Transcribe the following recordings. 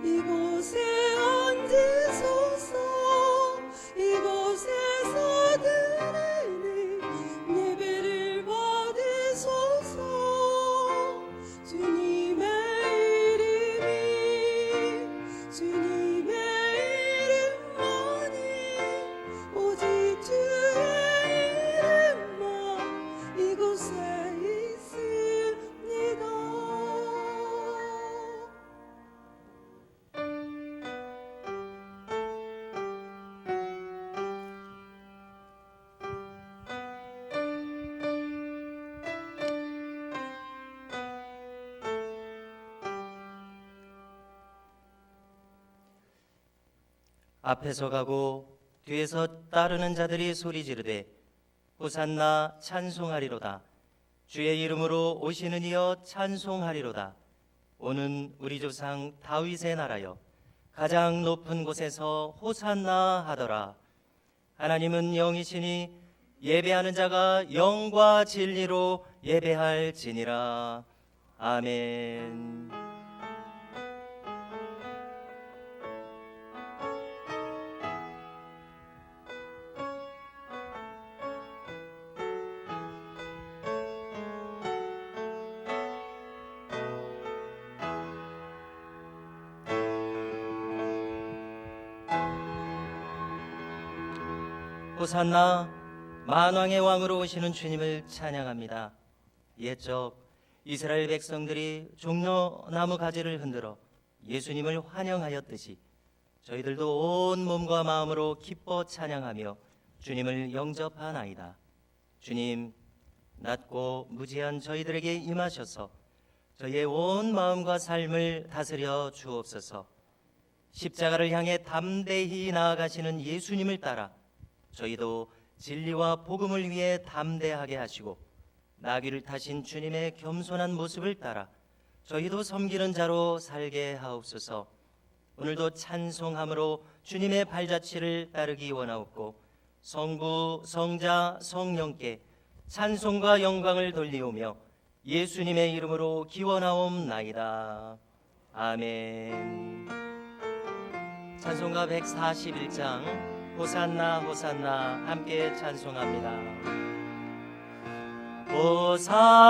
이곳에 앉으소서. 이곳에서 드리는 예배를 받으소서. 주님의 이름만이 오직 주의 이름만 이곳에 있습니다. 앞에서 가고 뒤에서 따르는 자들이 소리 지르되 호산나 찬송하리로다. 주의 이름으로 오시는 이여 찬송하리로다. 오는 우리 조상 다윗의 나라여 가장 높은 곳에서 호산나 하더라. 하나님은 영이시니 예배하는 자가 영과 진리로 예배할지니라. 아멘. 호산나 만왕의 왕으로 오시는 주님을 찬양합니다. 옛적 이스라엘 백성들이 종려나무 가지를 흔들어 예수님을 환영하였듯이 저희들도 온 몸과 마음으로 기뻐 찬양하며 주님을 영접하나이다. 주님, 낮고 무지한 저희들에게 임하셔서 저희의 온 마음과 삶을 다스려 주옵소서. 십자가를 향해 담대히 나아가시는 예수님을 따라 저희도 진리와 복음을 위해 담대하게 하시고 나귀를 타신 주님의 겸손한 모습을 따라 저희도 섬기는 자로 살게 하옵소서. 오늘도 찬송함으로 주님의 발자취를 따르기 원하옵고 성부, 성자, 성령께 찬송과 영광을 돌리오며 예수님의 이름으로 기원하옵나이다. 아멘. 찬송가 141장 호산나 호산나 함께 찬송합니다.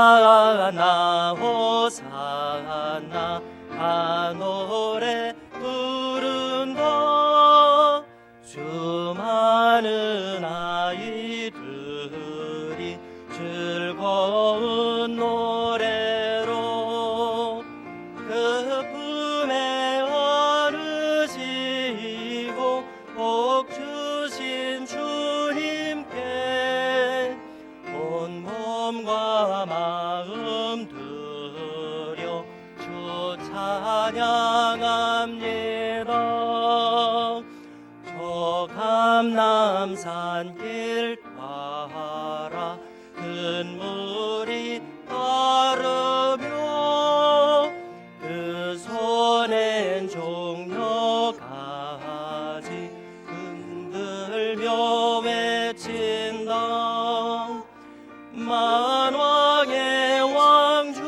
호산나 호산나 한 노래 부른다. 주 많은 아이들이 즐거운 노래로 그 품에 안으시고 복 주신 주님께 온 몸과 마음 들여 주 찬양합니다. 저 감람산 길 따라 큰 물이 따르며 그 손엔 종려가지 흔들며 외친다. 만왕의 왕주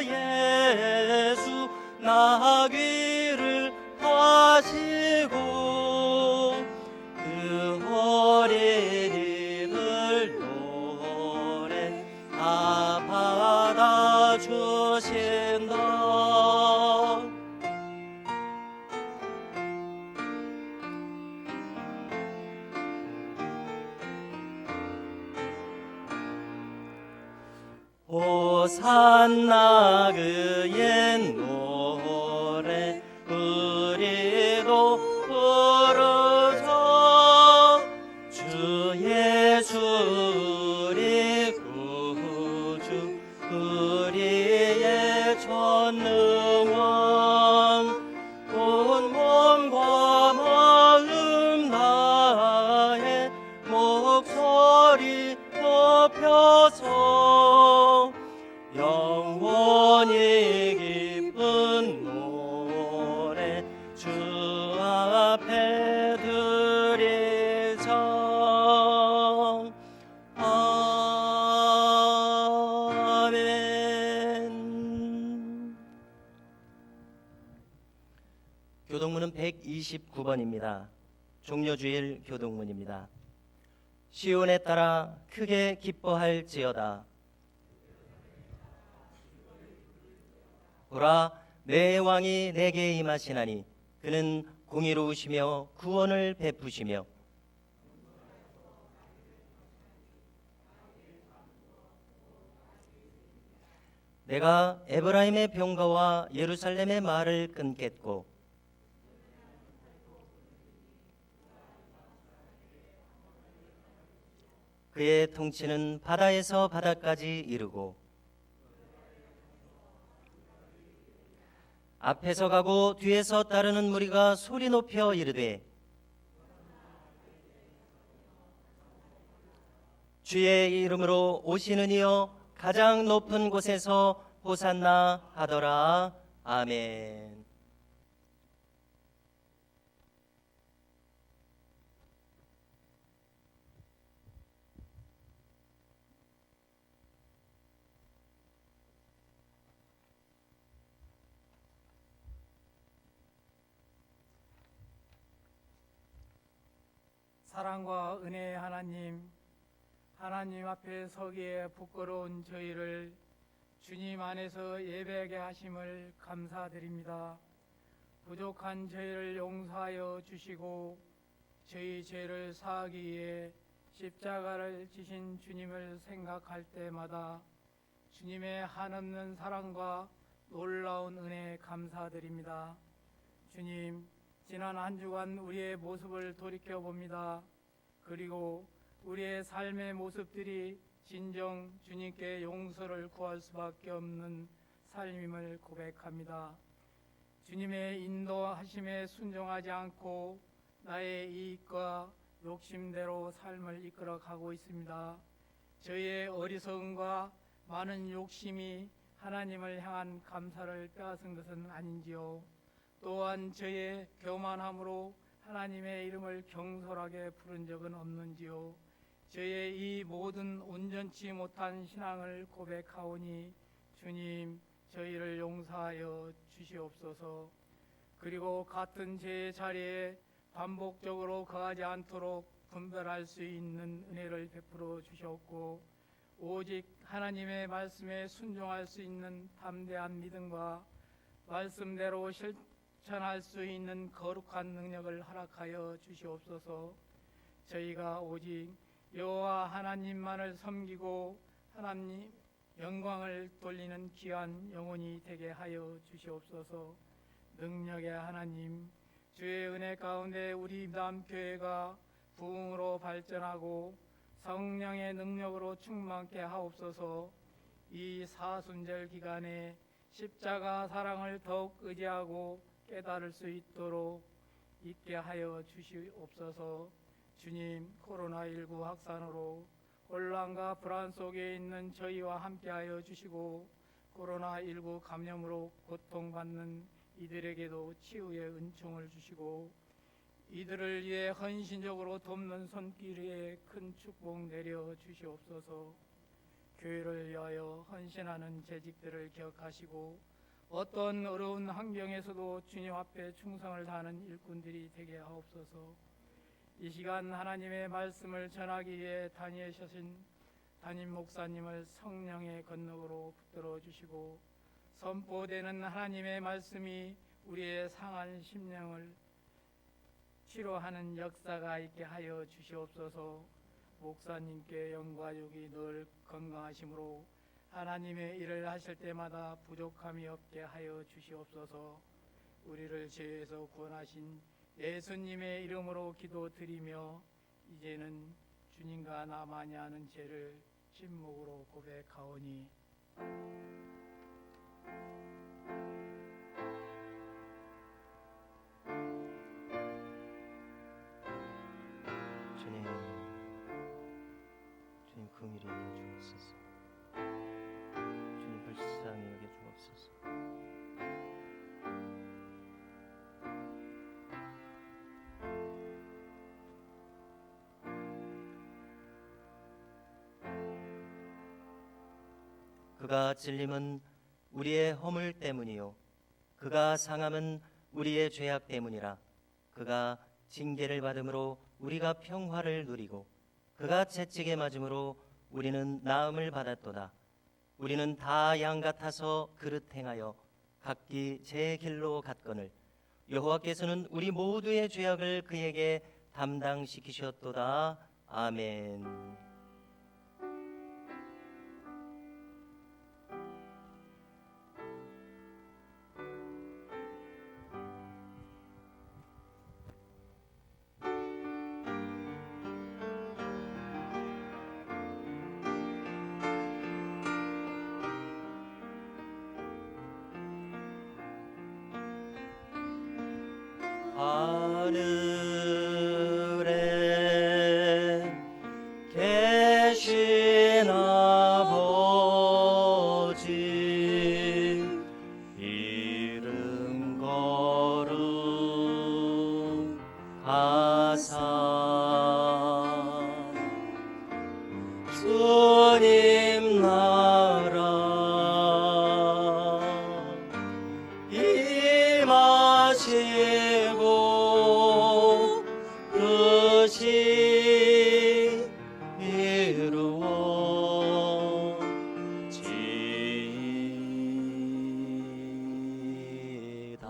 예수 나귀를 타시고 그 어린이들 노래 다 받아주신다. 호산나 그 옛 노래 우리도 부르자. 주 예수 우리 구주 우리의 전능왕 온 몸과 마음 다해 목소리 높여서 영원히 기쁜 노래 주 앞에 드리자. 아멘. 교동문은 129번입니다. 종려주일 교동문입니다. 시온에 따라 크게 기뻐할지어다. 보라, 내 왕이 내게 임하시나니 그는 공의로우시며 구원을 베푸시며 내가 에브라임의 병거와 예루살렘의 말을 끊겠고 그의 통치는 바다에서 바다까지 이르고 앞에서 가고 뒤에서 따르는 무리가 소리 높여 이르되 주의 이름으로 오시는 이여 가장 높은 곳에서 호산나 하더라. 아멘. 사랑과 은혜의 하나님 앞에 서기에 부끄러운 저희를 주님 안에서 예배하게 하심을 감사드립니다. 부족한 저희를 용서하여 주시고 저희 죄를 사하기 위해 십자가를 지신 주님을 생각할 때마다 주님의 한없는 사랑과 놀라운 은혜에 감사드립니다. 주님, 지난 한 주간 우리의 모습을 돌이켜봅니다. 그리고 우리의 삶의 모습들이 진정 주님께 용서를 구할 수밖에 없는 삶임을 고백합니다. 주님의 인도하심에 순종하지 않고 나의 이익과 욕심대로 삶을 이끌어 가고 있습니다. 저희의 어리석음과 많은 욕심이 하나님을 향한 감사를 빼앗은 것은 아닌지요. 또한 저의 교만함으로 하나님의 이름을 경솔하게 부른 적은 없는지요. 저의 이 모든 온전치 못한 신앙을 고백하오니 주님, 저희를 용서하여 주시옵소서. 그리고 같은 죄의 자리에 반복적으로 거하지 않도록 분별할 수 있는 은혜를 베풀어 주셨고, 오직 하나님의 말씀에 순종할 수 있는 담대한 믿음과 말씀대로 실천할 수 있는 거룩한 능력을 허락하여 주시옵소서. 저희가 오직 여호와 하나님만을 섬기고 하나님 영광을 돌리는 귀한 영혼이 되게 하여 주시옵소서. 능력의 하나님, 주의 은혜 가운데 우리 남교회가 부흥으로 발전하고 성령의 능력으로 충만케 하옵소서. 이 사순절 기간에 십자가 사랑을 더욱 의지하고 깨달을 수 있도록 있게 하여 주시옵소서. 주님, 코로나19 확산으로 혼란과 불안 속에 있는 저희와 함께하여 주시고 코로나19 감염으로 고통받는 이들에게도 치유의 은총을 주시고 이들을 위해 헌신적으로 돕는 손길에 큰 축복 내려 주시옵소서. 교회를 위하여 헌신하는 재직들을 기억하시고 어떤 어려운 환경에서도 주님 앞에 충성을 다하는 일꾼들이 되게 하옵소서. 이 시간 하나님의 말씀을 전하기 위해 다니셔신 담임 목사님을 성령의 건너으로 붙들어 주시고 선포되는 하나님의 말씀이 우리의 상한 심령을 치료하는 역사가 있게 하여 주시옵소서. 목사님께 영광육이 늘 건강하심으로 하나님의 일을 하실 때마다 부족함이 없게 하여 주시옵소서. 우리를 죄에서 구원하신 예수님의 이름으로 기도드리며 이제는 주님과 나만이 아는 죄를 침묵으로 고백하오니 주님 긍휼히 여겨 주옵소서. 주님 불쌍히 여겨 주옵소서. 그가 찔림은 우리의 허물 때문이요 그가 상함은 우리의 죄악 때문이라. 그가 징계를 받음으로 우리가 평화를 누리고 그가 채찍에 맞음으로 우리는 나음을 받았도다. 우리는 다 양 같아서 그릇 행하여 각기 제 길로 갔거늘 여호와께서는 우리 모두의 죄악을 그에게 담당시키셨도다. 아멘. 하늘에 계신 아버지 이름 거룩하사 주님 나라 임하시고 뜻이 이루어지이다.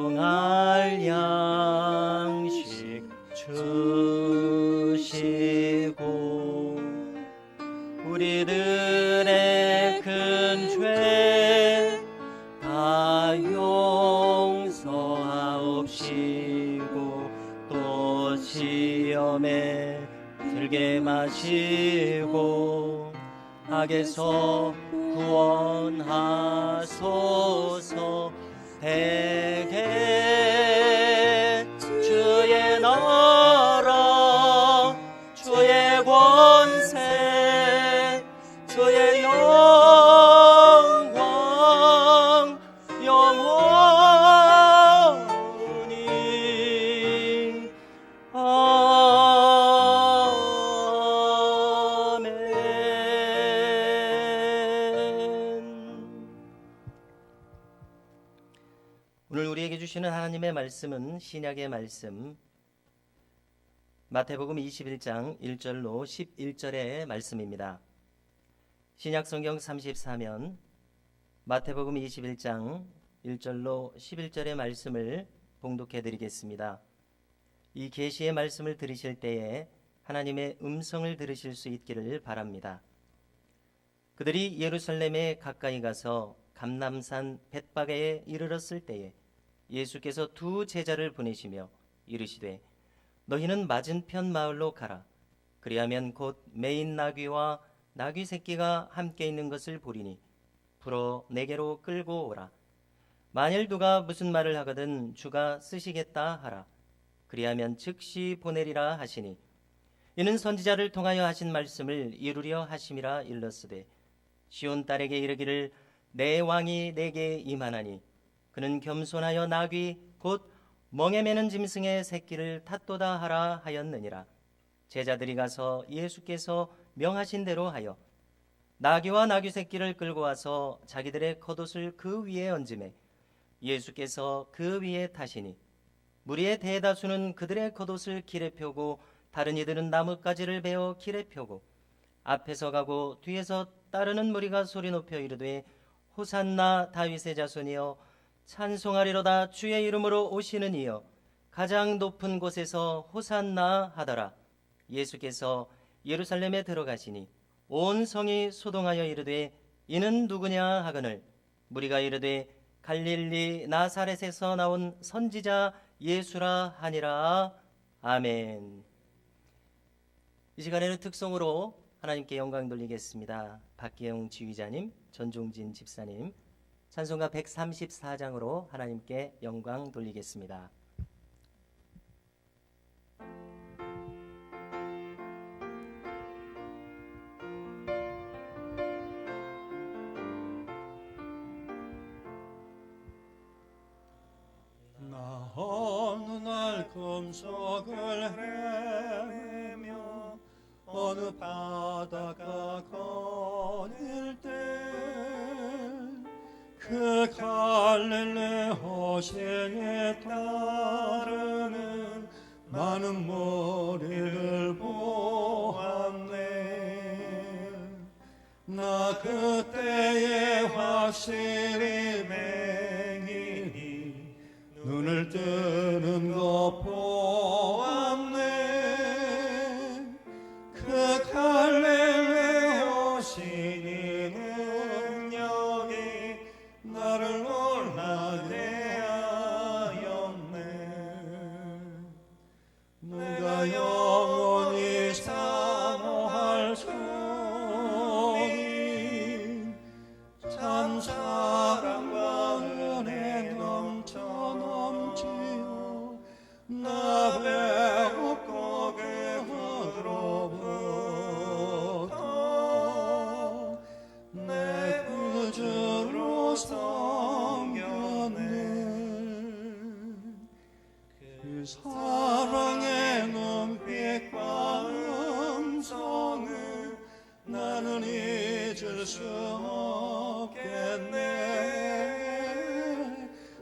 일용할 양식 주시고 우리들의 큰 죄 다 용서하옵시고 또 시험에 들게 마시고 악에서 구원하소서. 대개 주의 나라 주의 권세 주의 영광 영원히 아멘. 오늘 우리에게 주시는 하나님의 말씀은 신약의 말씀 마태복음 21장 1절로 11절의 말씀입니다. 신약 성경 34면 마태복음 21장 1절로 11절의 말씀을 봉독해 드리겠습니다. 이 계시의 말씀을 들으실 때에 하나님의 음성을 들으실 수 있기를 바랍니다. 그들이 예루살렘에 가까이 가서 감람산 벳바게에 이르렀을 때에 예수께서 두 제자를 보내시며 이르시되 너희는 맞은편 마을로 가라. 그리하면 곧 매인 나귀와 나귀 새끼가 함께 있는 것을 보리니 풀어 내게로 끌고 오라. 만일 누가 무슨 말을 하거든 주가 쓰시겠다 하라. 그리하면 즉시 보내리라 하시니 이는 선지자를 통하여 하신 말씀을 이루려 하심이라 일렀으되 시온 딸에게 이르기를 내 왕이 내게 임하나니 그는 겸손하여 나귀 곧 멍에 매는 짐승의 새끼를 탔도다 하라 하였느니라. 제자들이 가서 예수께서 명하신 대로 하여 나귀와 나귀 새끼를 끌고 와서 자기들의 겉옷을 그 위에 얹음에 예수께서 그 위에 타시니 무리의 대다수는 그들의 겉옷을 길에 펴고 다른 이들은 나뭇가지를 베어 길에 펴고 앞에서 가고 뒤에서 따르는 무리가 소리 높여 이르되 호산나 다윗의 자손이여 찬송하리로다. 주의 이름으로 오시는 이여 가장 높은 곳에서 호산나 하더라. 예수께서 예루살렘에 들어가시니 온 성이 소동하여 이르되 이는 누구냐 하거늘 무리가 이르되 갈릴리 나사렛에서 나온 선지자 예수라 하니라. 아멘. 이 시간에는 특송으로 하나님께 영광 돌리겠습니다. 박기영 지휘자님, 전종진 집사님, 찬송가 134장으로 하나님께 영광 돌리겠습니다. 나 어느 날 금속을 헤매며 어느 바다가 거닐 때 그 갈릴리 호생에 따르는 많은 무리를 보았네. 나 그때에 확실히 맹인이 눈을 뜨는 것 보았네. 그 갈릴리 오시니 능력이 나를 놀라게 하였네. 내가 영원히 사모할 주님 참 사랑과 은혜 넘쳐 넘치어 나 배웠고 그로부터 내 구주로 섬겼네. 그 사랑의 눈빛과 음성을 나는 잊을 수 없겠네.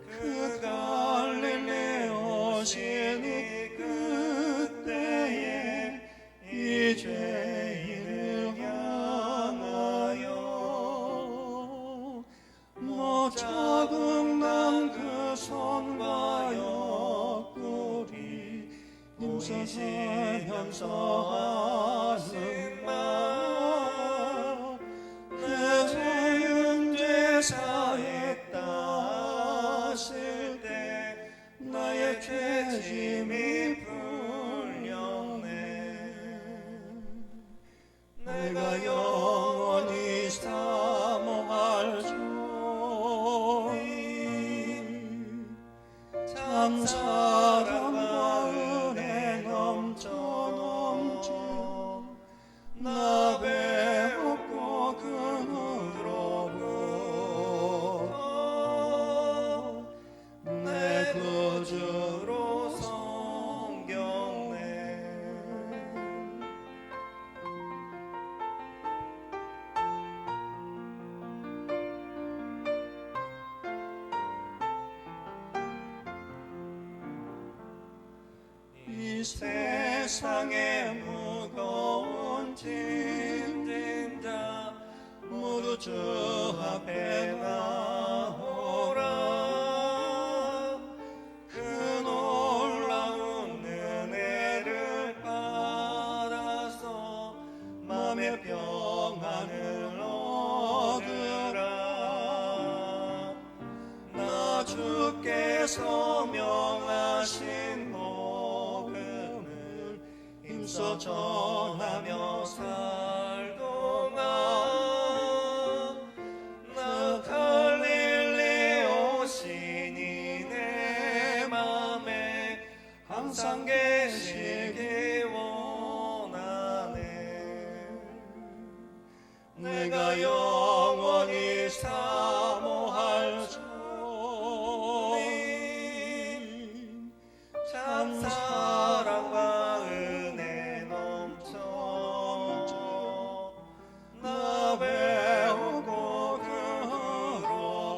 그 갈릴리 오시니 그때에 이 죄인을 향하여 너 자국난 그 손과 옆구리 임서하면서 하는 말 내 죄은 제사했다 하실 때 나의 죄짐이 풀렸네. 내가 영원히 사모할 주님 참 사랑과 은혜 넘쳐 넘쳐 나 배웠고 그로부터 내 구주로 섬겼네. 이 세상의 무거운 짐진 자 모두 주 앞에 나오라. 그 놀라운 은혜를 받아서 맘의 평안을 얻으라. 나 주께서 명하신 복음을 힘써 전하며 살동안 나 갈릴리 오시니 내 맘에 항상 계시기 원하네. 내가 영원히 사모할 주님 참 사랑과 은혜 넘쳐 나 배우고 그로부터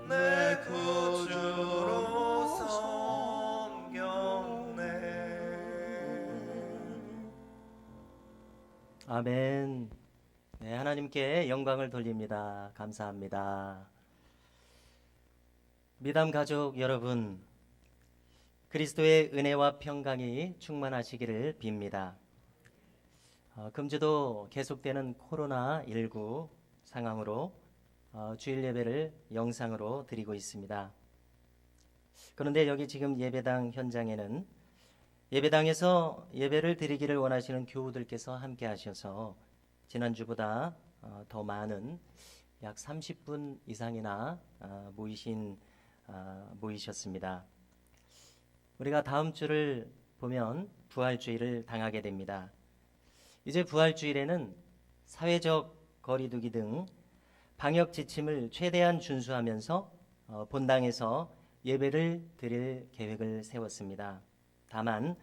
내 구주로 섬겼네. 아멘. 네, 하나님께 영광을 돌립니다. 감사합니다. 미담 가족 여러분, 그리스도의 은혜와 평강이 충만하시기를 빕니다. 금주도 계속되는 코로나19 상황으로 주일 예배를 영상으로 드리고 있습니다. 그런데 여기 지금 예배당 현장에는 예배당에서 예배를 드리기를 원하시는 교우들께서 함께 하셔서 지난주보다 더 많은 약 30분 이상이나 모이셨습니다. 우리가 다음 주를 보면 부활주일을 당하게 됩니다. 이제 부활주일에는 사회적 거리두기 등 방역 지침을 최대한 준수하면서 본당에서 예배를 드릴 계획을 세웠습니다. 다만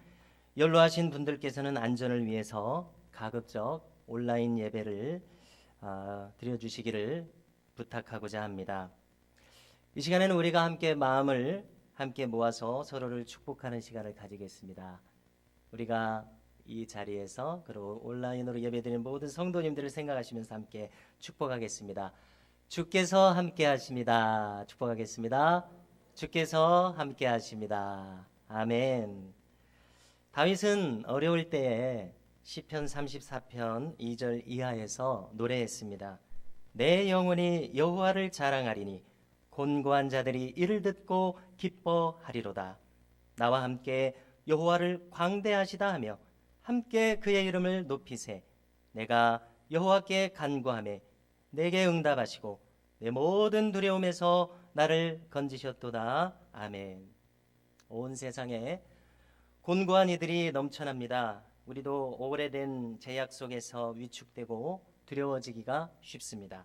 연로하신 분들께서는 안전을 위해서 가급적 온라인 예배를 드려주시기를 부탁하고자 합니다. 이 시간에는 우리가 함께 마음을 함께 모아서 서로를 축복하는 시간을 가지겠습니다. 우리가 이 자리에서 그리고 온라인으로 예배드리는 모든 성도님들을 생각하시면서 함께 축복하겠습니다. 주께서 함께 하십니다. 축복하겠습니다. 주께서 함께 하십니다. 아멘. 다윗은 어려울 때에 시편 34편 2절 이하에서 노래했습니다. 내 영혼이 여호와를 자랑하리니 곤고한 자들이 이를 듣고 기뻐하리로다. 나와 함께 여호와를 광대하시다 하며 함께 그의 이름을 높이세. 내가 여호와께 간구하매 내게 응답하시고 내 모든 두려움에서 나를 건지셨도다. 아멘. 온 세상에 곤고한 이들이 넘쳐납니다. 우리도 오래된 제약 속에서 위축되고 두려워지기가 쉽습니다.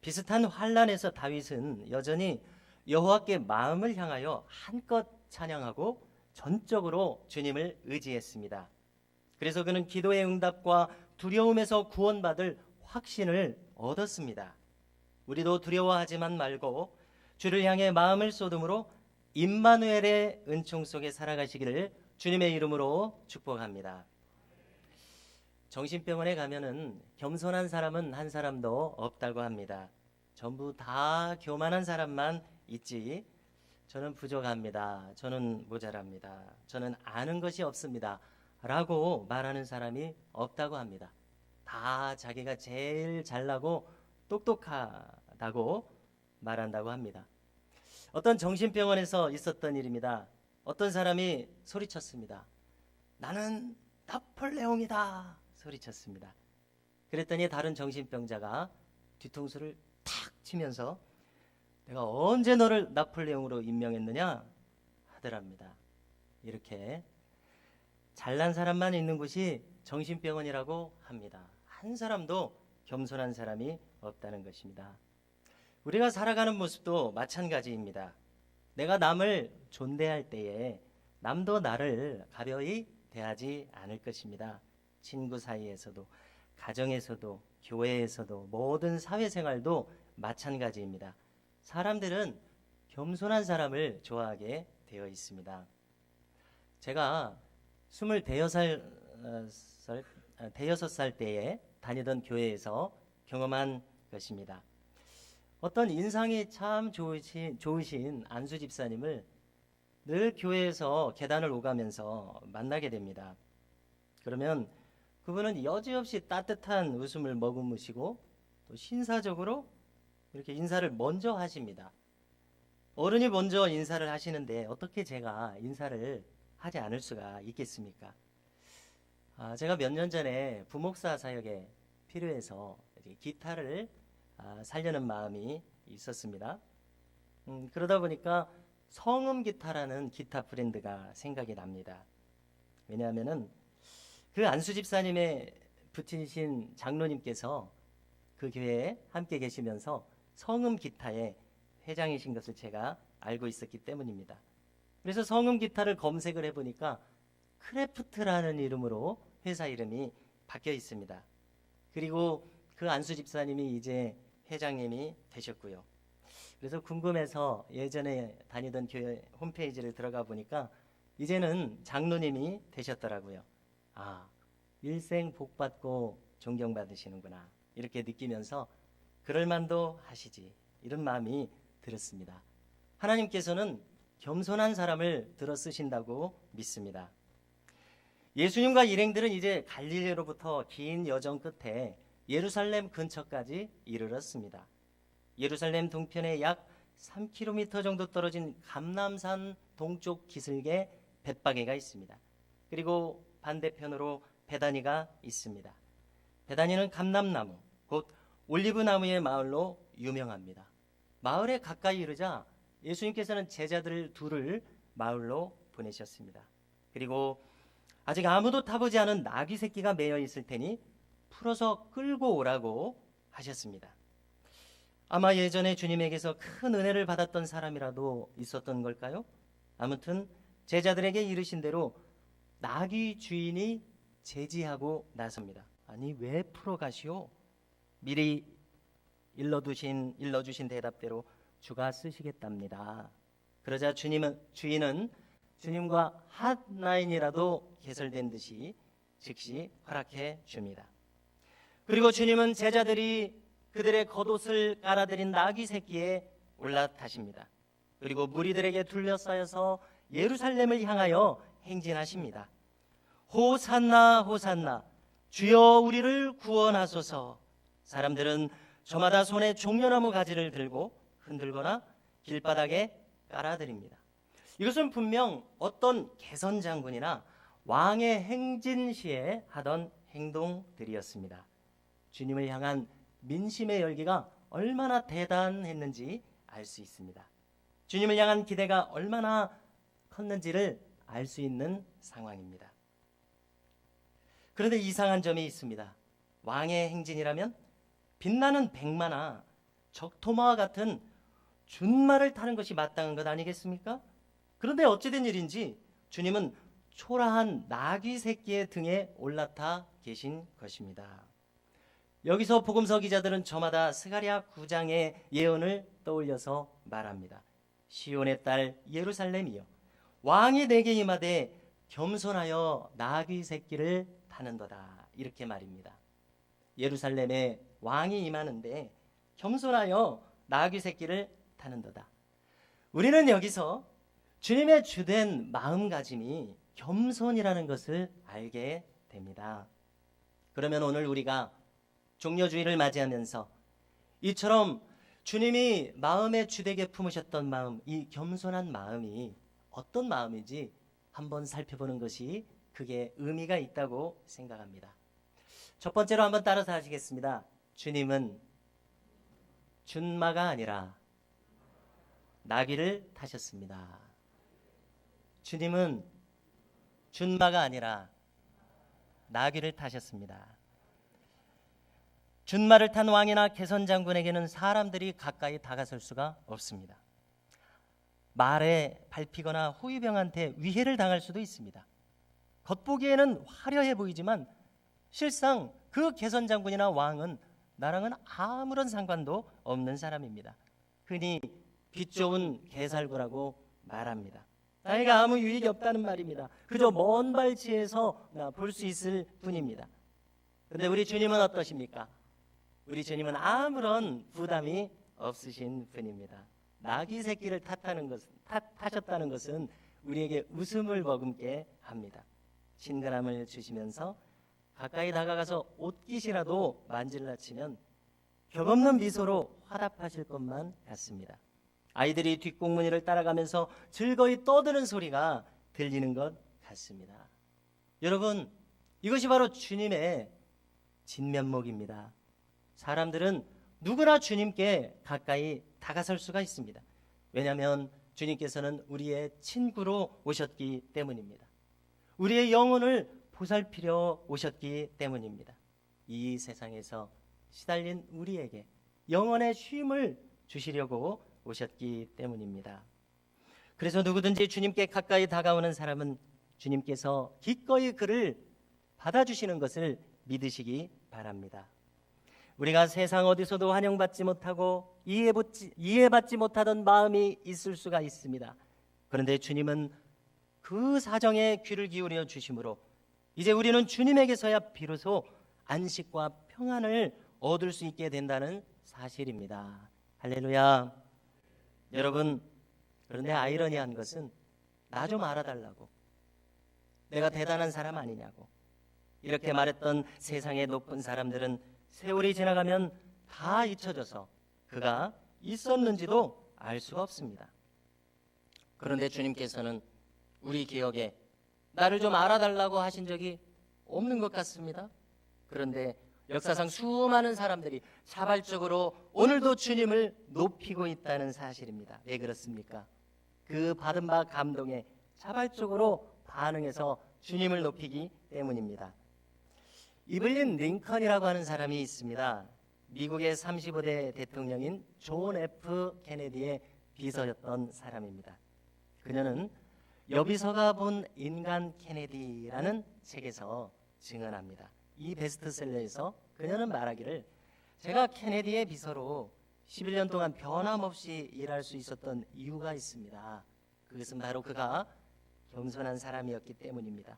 비슷한 환난에서 다윗은 여전히 여호와께 마음을 향하여 한껏 찬양하고 전적으로 주님을 의지했습니다. 그래서 그는 기도의 응답과 두려움에서 구원받을 확신을 얻었습니다. 우리도 두려워하지만 말고 주를 향해 마음을 쏟음으로 임마누엘의 은총 속에 살아가시기를 주님의 이름으로 축복합니다. 정신병원에 가면은 겸손한 사람은 한 사람도 없다고 합니다. 전부 다 교만한 사람만 있지. 저는 부족합니다. 저는 모자랍니다. 저는 아는 것이 없습니다. 라고 말하는 사람이 없다고 합니다. 다 자기가 제일 잘나고 똑똑하다고 말한다고 합니다. 어떤 정신병원에서 있었던 일입니다. 어떤 사람이 소리쳤습니다. 나는 나폴레옹이다 소리쳤습니다. 그랬더니 다른 정신병자가 뒤통수를 탁 치면서 내가 언제 너를 나폴레옹으로 임명했느냐 하더랍니다. 이렇게 잘난 사람만 있는 곳이 정신병원이라고 합니다. 한 사람도 겸손한 사람이 없다는 것입니다. 우리가 살아가는 모습도 마찬가지입니다. 내가 남을 존대할 때에 남도 나를 가벼이 대하지 않을 것입니다. 친구 사이에서도, 가정에서도, 교회에서도, 모든 사회생활도 마찬가지입니다. 사람들은 겸손한 사람을 좋아하게 되어 있습니다. 제가 26살 때에 다니던 교회에서 경험한 것입니다. 어떤 인상이 참 좋으신 안수 집사님을 늘 교회에서 계단을 오가면서 만나게 됩니다. 그러면 그분은 여지없이 따뜻한 웃음을 머금으시고 또 신사적으로 이렇게 인사를 먼저 하십니다. 어른이 먼저 인사를 하시는데 어떻게 제가 인사를 하지 않을 수가 있겠습니까? 제가 몇 년 전에 부목사 사역에 필요해서 기타를 살려는 마음이 있었습니다. 그러다 보니까 성음 기타라는 기타 브랜드가 생각이 납니다. 왜냐하면은 그 안수 집사님의 부친이신 장로님께서 그 교회에 함께 계시면서 성음 기타의 회장이신 것을 제가 알고 있었기 때문입니다. 그래서 성음 기타를 검색을 해보니까 크래프트라는 이름으로 회사 이름이 바뀌어 있습니다. 그리고 그 안수 집사님이 이제 회장님이 되셨고요. 그래서 궁금해서 예전에 다니던 교회 홈페이지를 들어가 보니까 이제는 장로님이 되셨더라고요. 일생 복 받고 존경받으시는구나 이렇게 느끼면서 그럴만도 하시지 이런 마음이 들었습니다. 하나님께서는 겸손한 사람을 들어 쓰신다고 믿습니다. 예수님과 일행들은 이제 갈릴리로부터 긴 여정 끝에 예루살렘 근처까지 이르렀습니다. 예루살렘 동편에 약 3km 정도 떨어진 감람산 동쪽 기슭에 벳바게가 있습니다. 그리고 반대편으로 베다니가 있습니다. 베다니는 감람나무, 곧 올리브나무의 마을로 유명합니다. 마을에 가까이 이르자 예수님께서는 제자들 둘을 마을로 보내셨습니다. 그리고 아직 아무도 타보지 않은 나귀 새끼가 매여 있을 테니 풀어서 끌고 오라고 하셨습니다. 아마 예전에 주님에게서 큰 은혜를 받았던 사람이라도 있었던 걸까요? 아무튼 제자들에게 이르신 대로 나귀 주인이 제지하고 나섭니다. 아니 왜 풀어가시오? 미리 일러주신 대답대로 주가 쓰시겠답니다. 그러자 주인은 주님과 핫라인이라도 개설된 듯이 즉시 허락해 줍니다. 그리고 주님은 제자들이 그들의 겉옷을 깔아들인 나귀 새끼에 올라타십니다. 그리고 무리들에게 둘러싸여서 예루살렘을 향하여 행진하십니다. 호산나 호산나, 주여 우리를 구원하소서. 사람들은 저마다 손에 종려나무 가지를 들고 흔들거나 길바닥에 깔아드립니다. 이것은 분명 어떤 개선 장군이나 왕의 행진 시에 하던 행동들이었습니다. 주님을 향한 민심의 열기가 얼마나 대단했는지 알 수 있습니다. 주님을 향한 기대가 얼마나 컸는지를 알 수 있는 상황입니다. 그런데 이상한 점이 있습니다. 왕의 행진이라면 빛나는 백마나 적토마와 같은 준마를 타는 것이 마땅한 것 아니겠습니까? 그런데 어찌된 일인지 주님은 초라한 나귀 새끼의 등에 올라타 계신 것입니다. 여기서 복음서 기자들은 저마다 스가랴 9장의 예언을 떠올려서 말합니다. 시온의 딸 예루살렘이여, 왕이 내게 임하되 겸손하여 나귀 새끼를 타는도다, 이렇게 말입니다. 예루살렘에 왕이 임하는데 겸손하여 나귀 새끼를 타는도다. 우리는 여기서 주님의 주된 마음가짐이 겸손이라는 것을 알게 됩니다. 그러면 오늘 우리가 종려주의를 맞이하면서 이처럼 주님이 마음에 주되게 품으셨던 마음, 이 겸손한 마음이 어떤 마음인지 한번 살펴보는 것이 그게 의미가 있다고 생각합니다. 첫 번째로 한번 따라서 하시겠습니다. 주님은 준마가 아니라 나귀를 타셨습니다. 주님은 준마가 아니라 나귀를 타셨습니다. 준마를 탄 왕이나 개선 장군에게는 사람들이 가까이 다가설 수가 없습니다. 말에 밟히거나 호위병한테 위해를 당할 수도 있습니다. 겉보기에는 화려해 보이지만 실상 그 개선 장군이나 왕은 나랑은 아무런 상관도 없는 사람입니다. 흔히 빛 좋은 개살구라고 말합니다. 나에게 아무 유익이 없다는 말입니다. 그저 먼 발치에서 볼 수 있을 뿐입니다. 그런데 우리 주님은 어떠십니까? 우리 주님은 아무런 부담이 없으신 분입니다. 나귀 새끼를 타셨다는 것은 우리에게 웃음을 머금게 합니다. 친근함을 주시면서 가까이 다가가서 옷깃이라도 만질라 치면 격없는 미소로 화답하실 것만 같습니다. 아이들이 뒷공무니를 따라가면서 즐거이 떠드는 소리가 들리는 것 같습니다. 여러분, 이것이 바로 주님의 진면목입니다. 사람들은 누구나 주님께 가까이 다가설 수가 있습니다. 왜냐하면 주님께서는 우리의 친구로 오셨기 때문입니다. 우리의 영혼을 보살피려 오셨기 때문입니다. 이 세상에서 시달린 우리에게 영혼의 쉼을 주시려고 오셨기 때문입니다. 그래서 누구든지 주님께 가까이 다가오는 사람은 주님께서 기꺼이 그를 받아주시는 것을 믿으시기 바랍니다. 우리가 세상 어디서도 환영받지 못하고 이해받지 못하던 마음이 있을 수가 있습니다. 그런데 주님은 그 사정에 귀를 기울여 주심으로 이제 우리는 주님에게서야 비로소 안식과 평안을 얻을 수 있게 된다는 사실입니다. 할렐루야. 여러분, 그런데 아이러니한 것은 나 좀 알아달라고, 내가 대단한 사람 아니냐고 이렇게 말했던 세상의 높은 사람들은 세월이 지나가면 다 잊혀져서 그가 있었는지도 알 수가 없습니다. 그런데 주님께서는 우리 기억에 나를 좀 알아달라고 하신 적이 없는 것 같습니다. 그런데 역사상 수많은 사람들이 자발적으로 오늘도 주님을 높이고 있다는 사실입니다. 왜 그렇습니까? 그 받은 바 감동에 자발적으로 반응해서 주님을 높이기 때문입니다. 이블린 링컨이라고 하는 사람이 있습니다. 미국의 35대 대통령인 존 F 케네디의 비서였던 사람입니다. 그녀는 여비서가 본 인간 케네디라는 책에서 증언합니다. 이 베스트셀러에서 그녀는 말하기를 제가 케네디의 비서로 11년 동안 변함없이 일할 수 있었던 이유가 있습니다. 그것은 바로 그가 겸손한 사람이었기 때문입니다.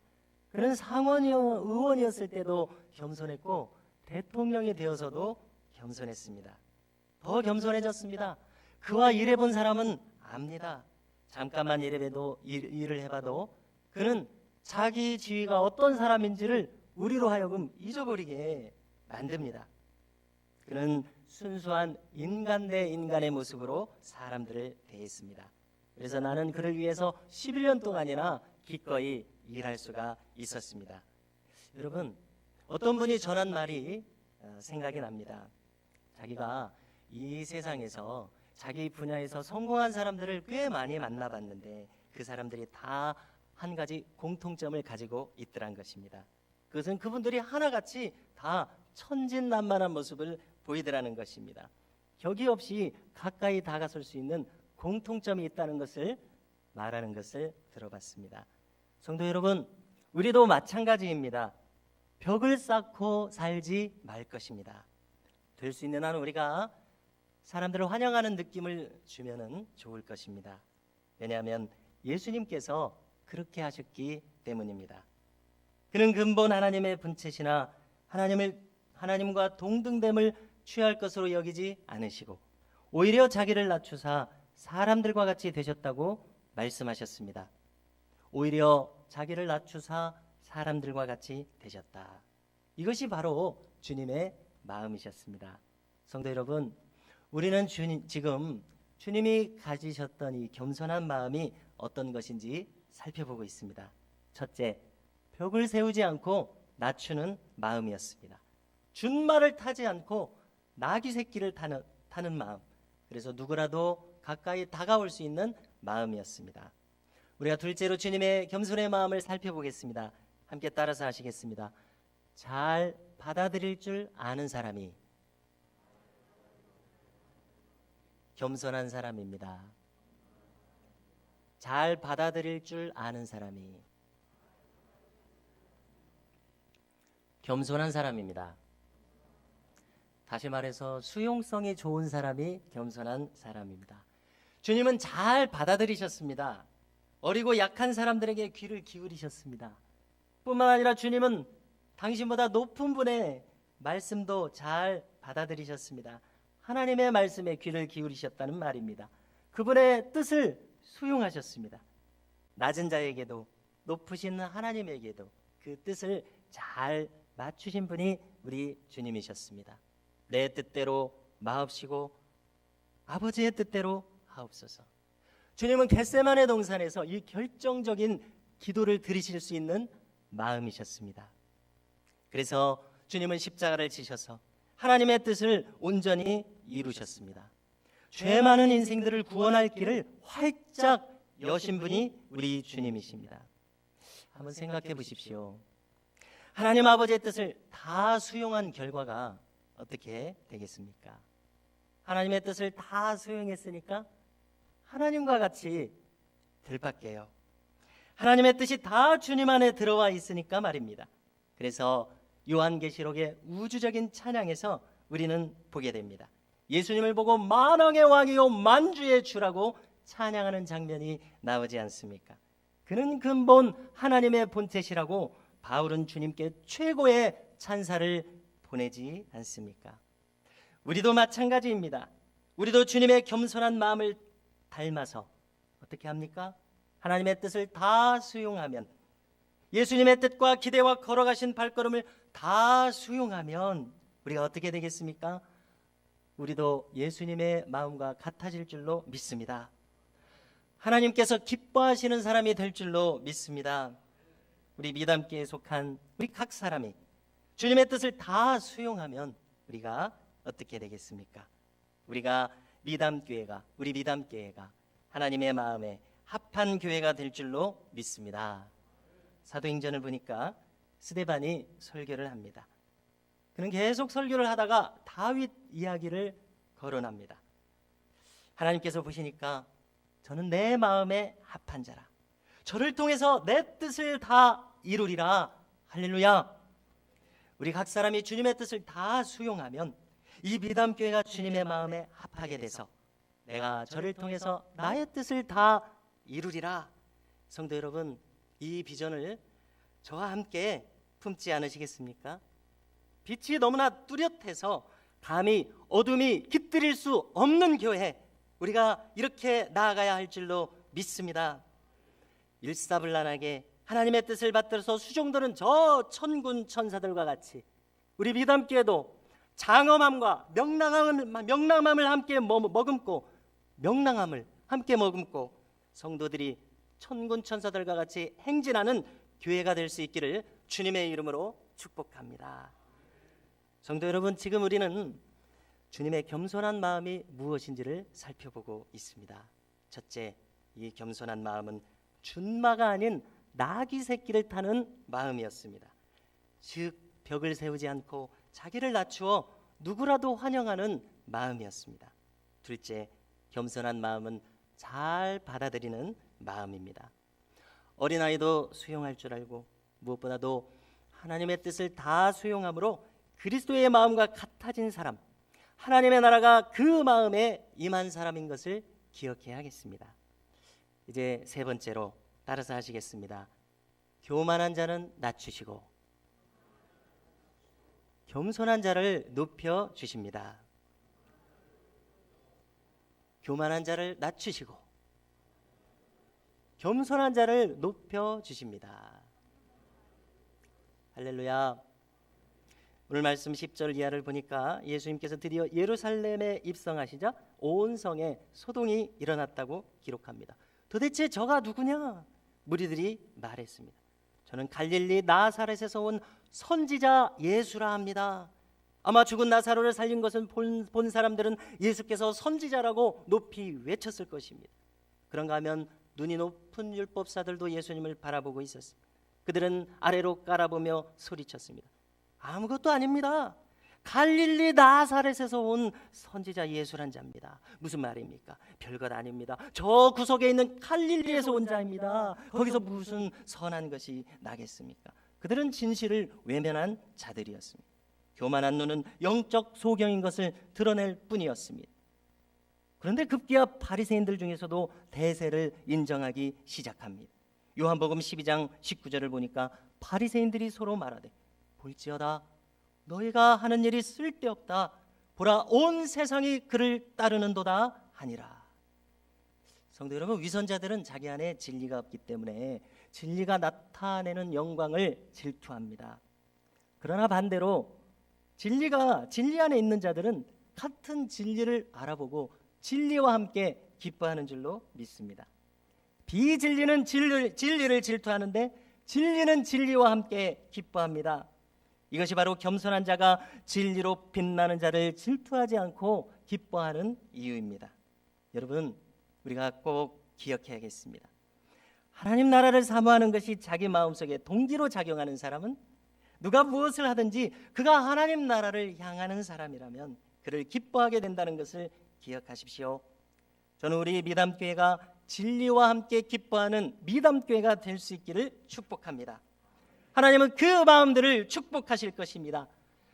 그는 상원 의원이었을 때도 겸손했고 대통령이 되어서도 겸손했습니다. 더 겸손해졌습니다. 그와 일해본 사람은 압니다. 잠깐만 일을 해봐도 그는 자기 지위가 어떤 사람인지를 우리로 하여금 잊어버리게 만듭니다. 그는 순수한 인간 대 인간의 모습으로 사람들을 대했습니다. 그래서 나는 그를 위해서 11년 동안이나 기꺼이 일할 수가 있었습니다. 여러분, 어떤 분이 전한 말이 생각이 납니다. 자기가 이 세상에서 자기 분야에서 성공한 사람들을 꽤 많이 만나봤는데 그 사람들이 다 한 가지 공통점을 가지고 있더란 것입니다. 그것은 그분들이 하나같이 다 천진난만한 모습을 보이더라는 것입니다. 격이 없이 가까이 다가설 수 있는 공통점이 있다는 것을 말하는 것을 들어봤습니다. 성도 여러분, 우리도 마찬가지입니다. 벽을 쌓고 살지 말 것입니다. 될 수 있는 한 우리가 사람들을 환영하는 느낌을 주면은 좋을 것입니다. 왜냐하면 예수님께서 그렇게 하셨기 때문입니다. 그는 근본 하나님의 본체시나 하나님과 동등됨을 취할 것으로 여기지 않으시고 오히려 자기를 낮추사 사람들과 같이 되셨다고 말씀하셨습니다. 오히려 자기를 낮추사 사람들과 같이 되셨다. 이것이 바로 주님의 마음이셨습니다. 성도 여러분, 우리는 지금 주님이 가지셨던 이 겸손한 마음이 어떤 것인지 살펴보고 있습니다. 첫째, 벽을 세우지 않고 낮추는 마음이었습니다. 준말을 타지 않고 나귀 새끼를 타는 마음. 그래서 누구라도 가까이 다가올 수 있는 마음이었습니다. 우리가 둘째로 주님의 겸손의 마음을 살펴보겠습니다. 함께 따라서 하시겠습니다. 잘 받아들일 줄 아는 사람이 겸손한 사람입니다. 잘 받아들일 줄 아는 사람이 겸손한 사람입니다. 다시 말해서 수용성이 좋은 사람이 겸손한 사람입니다. 주님은 잘 받아들이셨습니다. 어리고 약한 사람들에게 귀를 기울이셨습니다. 뿐만 아니라 주님은 당신보다 높은 분의 말씀도 잘 받아들이셨습니다. 하나님의 말씀에 귀를 기울이셨다는 말입니다. 그분의 뜻을 수용하셨습니다. 낮은 자에게도 높으신 하나님에게도 그 뜻을 잘 맞추신 분이 우리 주님이셨습니다. 내 뜻대로 마옵시고 아버지의 뜻대로 하옵소서. 주님은 겟세마네 동산에서 이 결정적인 기도를 드리실 수 있는 마음이셨습니다. 그래서 주님은 십자가를 지셔서 하나님의 뜻을 온전히 이루셨습니다. 죄 많은 인생들을 구원할 길을 활짝 여신 분이 우리 주님이십니다. 한번 생각해 보십시오. 하나님 아버지의 뜻을 다 수용한 결과가 어떻게 되겠습니까? 하나님의 뜻을 다 수용했으니까 하나님과 같이 들밖에요. 하나님의 뜻이 다 주님 안에 들어와 있으니까 말입니다. 그래서 요한계시록의 우주적인 찬양에서 우리는 보게 됩니다. 예수님을 보고 만왕의 왕이요 만주의 주라고 찬양하는 장면이 나오지 않습니까? 그는 근본 하나님의 본체시라고 바울은 주님께 최고의 찬사를 보내지 않습니까? 우리도 마찬가지입니다. 우리도 주님의 겸손한 마음을 닮아서 어떻게 합니까? 하나님의 뜻을 다 수용하면, 예수님의 뜻과 기대와 걸어가신 발걸음을 다 수용하면 우리가 어떻게 되겠습니까? 우리도 예수님의 마음과 같아질 줄로 믿습니다. 하나님께서 기뻐하시는 사람이 될 줄로 믿습니다. 우리 미담교회에 속한 우리 각 사람이 주님의 뜻을 다 수용하면 우리가 어떻게 되겠습니까? 우리가 우리 미담교회가 하나님의 마음에 합한 교회가 될 줄로 믿습니다. 사도행전을 보니까 스데반이 설교를 합니다. 그는 계속 설교를 하다가 다윗 이야기를 거론합니다. 하나님께서 보시니까 저는 내 마음에 합한 자라, 저를 통해서 내 뜻을 다 이루리라. 할렐루야. 우리 각 사람이 주님의 뜻을 다 수용하면 이 미담교회가 주님의 마음에 합하게 돼서 내가 저를 통해서 나의 뜻을 다 이루리라. 성도 여러분, 이 비전을 저와 함께 품지 않으시겠습니까? 빛이 너무나 뚜렷해서 감히 어둠이 깃들일 수 없는 교회, 우리가 이렇게 나아가야 할 줄로 믿습니다. 일사불란하게 하나님의 뜻을 받들어서 수종드는 저 천군 천사들과 같이 우리 미담교회도 장엄함과 명랑함을 함께 머금고 명랑함을 함께 머금고 성도들이 천군 천사들과 같이 행진하는 교회가 될 수 있기를 주님의 이름으로 축복합니다. 성도 여러분, 지금 우리는 주님의 겸손한 마음이 무엇인지를 살펴보고 있습니다. 첫째, 이 겸손한 마음은 준마가 아닌 나귀 새끼를 타는 마음이었습니다. 즉 벽을 세우지 않고 자기를 낮추어 누구라도 환영하는 마음이었습니다. 둘째, 겸손한 마음은 잘 받아들이는 마음입니다. 어린아이도 수용할 줄 알고 무엇보다도 하나님의 뜻을 다 수용함으로 그리스도의 마음과 같아진 사람, 하나님의 나라가 그 마음에 임한 사람인 것을 기억해야겠습니다. 이제 세 번째로 따라서 하시겠습니다. 교만한 자는 낮추시고 겸손한 자를 높여 주십니다. 교만한 자를 낮추시고 겸손한 자를 높여 주십니다. 할렐루야. 오늘 말씀 10절 이하를 보니까 예수님께서 드디어 예루살렘에 입성하시자 온 성에 소동이 일어났다고 기록합니다. 도대체 저가 누구냐? 무리들이 말했습니다. 저는 갈릴리 나사렛에서 온 선지자 예수라 합니다. 아마 죽은 나사로를 살린 것은 본 사람들은 예수께서 선지자라고 높이 외쳤을 것입니다. 그런가 하면 눈이 높은 율법사들도 예수님을 바라보고 있었습니다. 그들은 아래로 깔아보며 소리쳤습니다. 아무것도 아닙니다. 갈릴리 나사렛에서 온 선지자 예수란 자입니다. 무슨 말입니까? 별것 아닙니다. 저 구석에 있는 갈릴리에서 온 자입니다. 거기서 무슨 선한 것이 나겠습니까? 그들은 진실을 외면한 자들이었습니다. 교만한 눈은 영적 소경인 것을 드러낼 뿐이었습니다. 그런데 급기야 바리새인들 중에서도 대세를 인정하기 시작합니다. 요한복음 12장 19절을 보니까 바리새인들이 서로 말하되 볼지어다 너희가 하는 일이 쓸데없다. 보라 온 세상이 그를 따르는도다 하니라. 성도 여러분, 위선자들은 자기 안에 진리가 없기 때문에 진리가 나타내는 영광을 질투합니다. 그러나 반대로 진리 안에 있는 자들은 같은 진리를 알아보고 진리와 함께 기뻐하는 줄로 믿습니다. 비진리는 진리를 질투하는데 진리는 진리와 함께 기뻐합니다. 이것이 바로 겸손한 자가 진리로 빛나는 자를 질투하지 않고 기뻐하는 이유입니다. 여러분, 우리가 꼭 기억해야겠습니다. 하나님 나라를 사모하는 것이 자기 마음속에 동기로 작용하는 사람은 누가 무엇을 하든지 그가 하나님 나라를 향하는 사람이라면 그를 기뻐하게 된다는 것을 기억하십시오. 저는 우리 미담교회가 진리와 함께 기뻐하는 미담교회가 될 수 있기를 축복합니다. 하나님은 그 마음들을 축복하실 것입니다.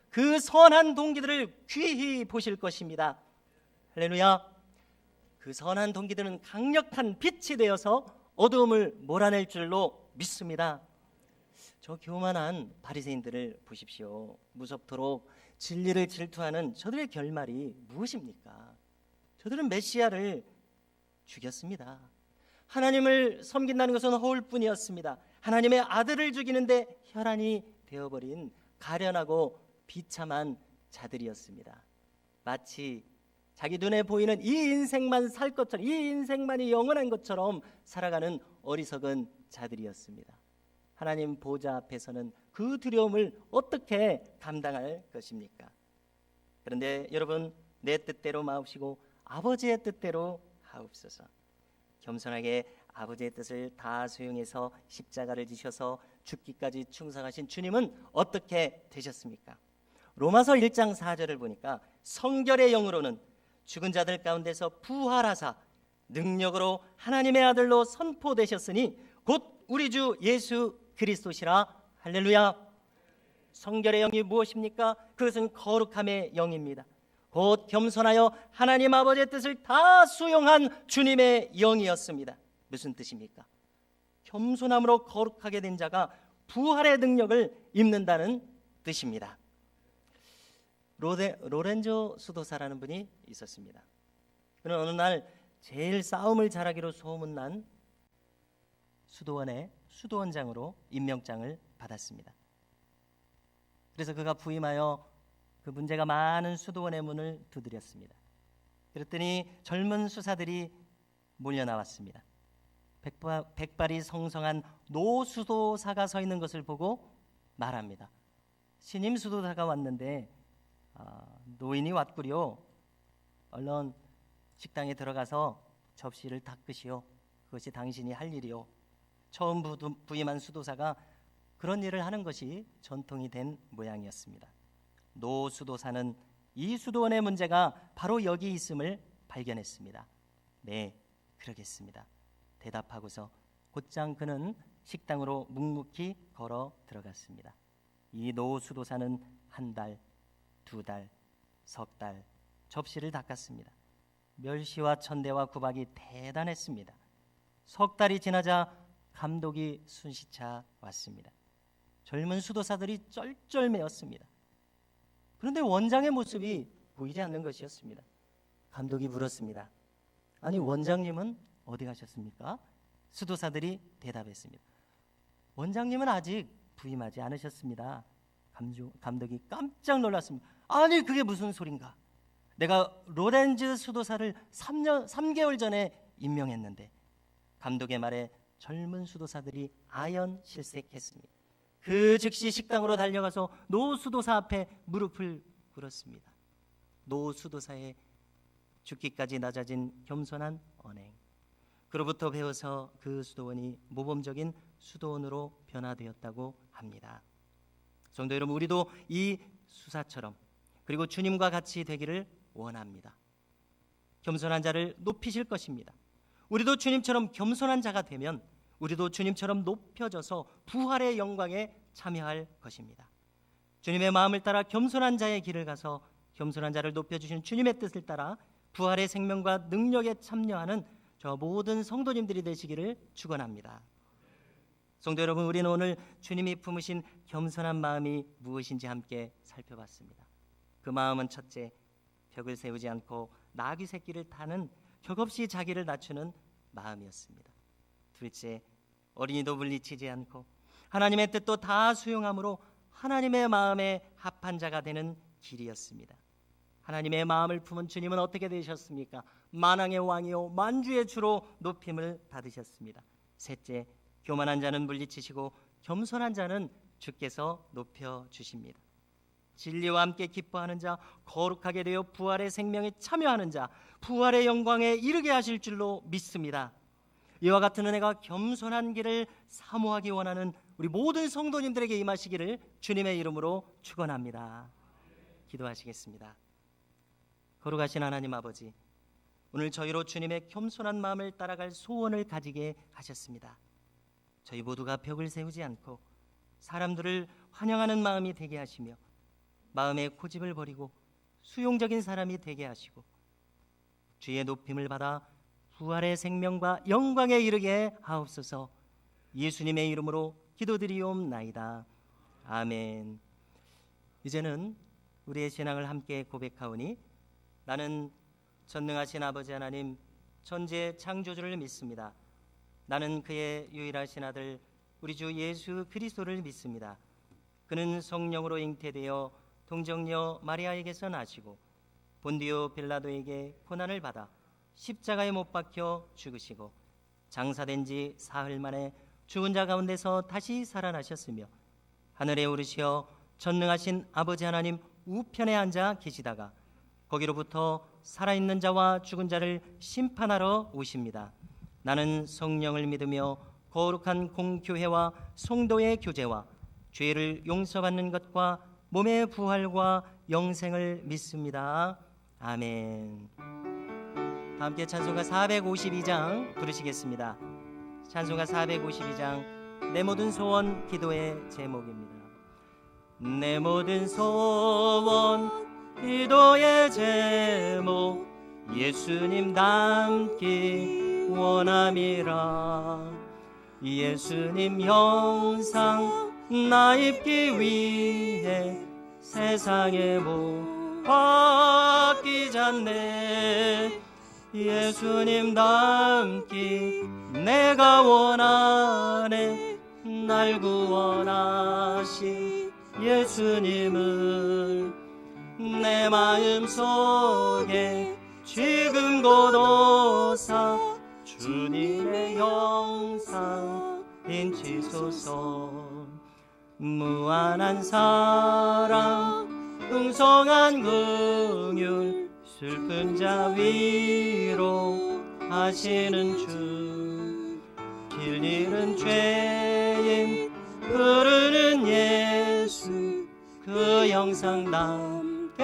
그 선한 동기들을 귀히 보실 것입니다. 할렐루야. 그 선한 동기들은 강력한 빛이 되어서 어두움을 몰아낼 줄로 믿습니다. 저 교만한 바리새인들을 보십시오. 무섭도록 진리를 질투하는 저들의 결말이 무엇입니까? 저들은 메시아를 죽였습니다. 하나님을 섬긴다는 것은 허울뿐이었습니다. 하나님의 아들을 죽이는데 혈안이 되어버린 가련하고 비참한 자들이었습니다. 마치 자기 눈에 보이는 이 인생만 살 것처럼, 이 인생만이 영원한 것처럼 살아가는 어리석은 자들이었습니다. 하나님 보좌 앞에서는 그 두려움을 어떻게 감당할 것입니까? 그런데 여러분, 내 뜻대로 마옵시고 아버지의 뜻대로 하옵소서. 겸손하게 아버지의 뜻을 다 수용해서 십자가를 지셔서 죽기까지 충성하신 주님은 어떻게 되셨습니까? 로마서 1장 4절을 보니까 성결의 영으로는 죽은 자들 가운데서 부활하사 능력으로 하나님의 아들로 선포되셨으니 곧 우리 주 예수 그리스도시라. 할렐루야. 성결의 영이 무엇입니까? 그것은 거룩함의 영입니다. 곧 겸손하여 하나님 아버지의 뜻을 다 수용한 주님의 영이었습니다. 무슨 뜻입니까? 겸손함으로 거룩하게 된 자가 부활의 능력을 입는다는 뜻입니다. 로렌조 수도사라는 분이 있었습니다. 그는 어느 날 제일 싸움을 잘하기로 소문난 수도원의 수도원장으로 임명장을 받았습니다. 그래서 그가 부임하여 그 문제가 많은 수도원의 문을 두드렸습니다. 그랬더니 젊은 수사들이 몰려 나왔습니다. 백발이 성성한 노수도사가 서 있는 것을 보고 말합니다. 신임 수도사가 왔는데 노인이 왔구려. 얼른 식당에 들어가서 접시를 닦으시오. 그것이 당신이 할 일이오. 처음 부임한 수도사가 그런 일을 하는 것이 전통이 된 모양이었습니다. 노수도사는 이 수도원의 문제가 바로 여기 있음을 발견했습니다. 네, 그러겠습니다. 대답하고서 곧장 그는 식당으로 묵묵히 걸어 들어갔습니다. 이 노수도사는 한 달, 두 달, 석 달 접시를 닦았습니다. 멸시와 천대와 구박이 대단했습니다. 석 달이 지나자 감독이 순시차 왔습니다. 젊은 수도사들이 쩔쩔매었습니다. 그런데 원장의 모습이 보이지 않는 것이었습니다. 감독이 물었습니다. 아니, 원장님은 어디 가셨습니까? 수도사들이 대답했습니다. 원장님은 아직 부임하지 않으셨습니다. 감독이 깜짝 놀랐습니다. 아니, 그게 무슨 소린가? 내가 로렌즈 수도사를 3개월 전에 임명했는데. 감독의 말에 젊은 수도사들이 아연실색했습니다. 그 즉시 식당으로 달려가서 노 수도사 앞에 무릎을 꿇었습니다. 노 수도사의 죽기까지 낮아진 겸손한 언행, 그로부터 배워서 그 수도원이 모범적인 수도원으로 변화되었다고 합니다. 성도 여러분, 우리도 이 수사처럼 그리고 주님과 같이 되기를 원합니다. 겸손한 자를 높이실 것입니다. 우리도 주님처럼 겸손한 자가 되면 우리도 주님처럼 높여져서 부활의 영광에 참여할 것입니다. 주님의 마음을 따라 겸손한 자의 길을 가서 겸손한 자를 높여주신 주님의 뜻을 따라 부활의 생명과 능력에 참여하는 저 모든 성도님들이 되시기를 축원합니다. 성도 여러분, 우리는 오늘 주님이 품으신 겸손한 마음이 무엇인지 함께 살펴봤습니다. 그 마음은 첫째, 벽을 세우지 않고 나귀 새끼를 타는 격없이 자기를 낮추는 마음이었습니다. 둘째, 어린이도 물리치지 않고 하나님의 뜻도 다 수용함으로 하나님의 마음에 합한 자가 되는 길이었습니다. 하나님의 마음을 품은 주님은 어떻게 되셨습니까? 만왕의 왕이요 만주의 주로 높임을 받으셨습니다. 셋째, 교만한 자는 물리치시고 겸손한 자는 주께서 높여주십니다. 진리와 함께 기뻐하는 자, 거룩하게 되어 부활의 생명에 참여하는 자, 부활의 영광에 이르게 하실 줄로 믿습니다. 이와 같은 은혜가 겸손한 길을 사모하기 원하는 우리 모든 성도님들에게 임하시기를 주님의 이름으로 축원합니다. 기도하시겠습니다. 거룩하신 하나님 아버지, 오늘 저희로 주님의 겸손한 마음을 따라갈 소원을 가지게 하셨습니다. 저희 모두가 벽을 세우지 않고 사람들을 환영하는 마음이 되게 하시며 마음의 고집을 버리고 수용적인 사람이 되게 하시고 주의 높임을 받아 부활의 생명과 영광에 이르게 하옵소서. 예수님의 이름으로 기도드리옵나이다. 아멘. 이제는 우리의 신앙을 함께 고백하오니 나는 전능하신 아버지 하나님 천지의 창조주를 믿습니다. 나는 그의 유일하신 아들 우리 주 예수 그리스도를 믿습니다. 그는 성령으로 잉태되어 동정녀 마리아에게서 나시고 본디오 빌라도에게 고난을 받아 십자가에 못 박혀 죽으시고 장사된 지 사흘 만에 죽은 자 가운데서 다시 살아나셨으며 하늘에 오르시어 전능하신 아버지 하나님 우편에 앉아 계시다가 거기로부터 살아있는 자와 죽은 자를 심판하러 오십니다. 나는 성령을 믿으며 거룩한 공교회와 성도의 교제와 죄를 용서받는 것과 몸의 부활과 영생을 믿습니다. 아멘. 함께 찬송가 452장 부르시겠습니다. 찬송가 452장 내 모든 소원 기도의 제목입니다. 내 모든 소원 기도의 제목 예수님 닮기 원함이라. 예수님 형상 나 입기 위해 세상의 못 바뀌잖네. 예수님 닮기 내가 원하네. 날 구원하신 예수님을 내 마음속에 지금 고도사 주님의 형상 인치소서. 무한한 사랑 풍성한 긍휼 슬픈 자 위로 하시는 주. 길 잃은 죄인 부르는 예수 그 형상 닮게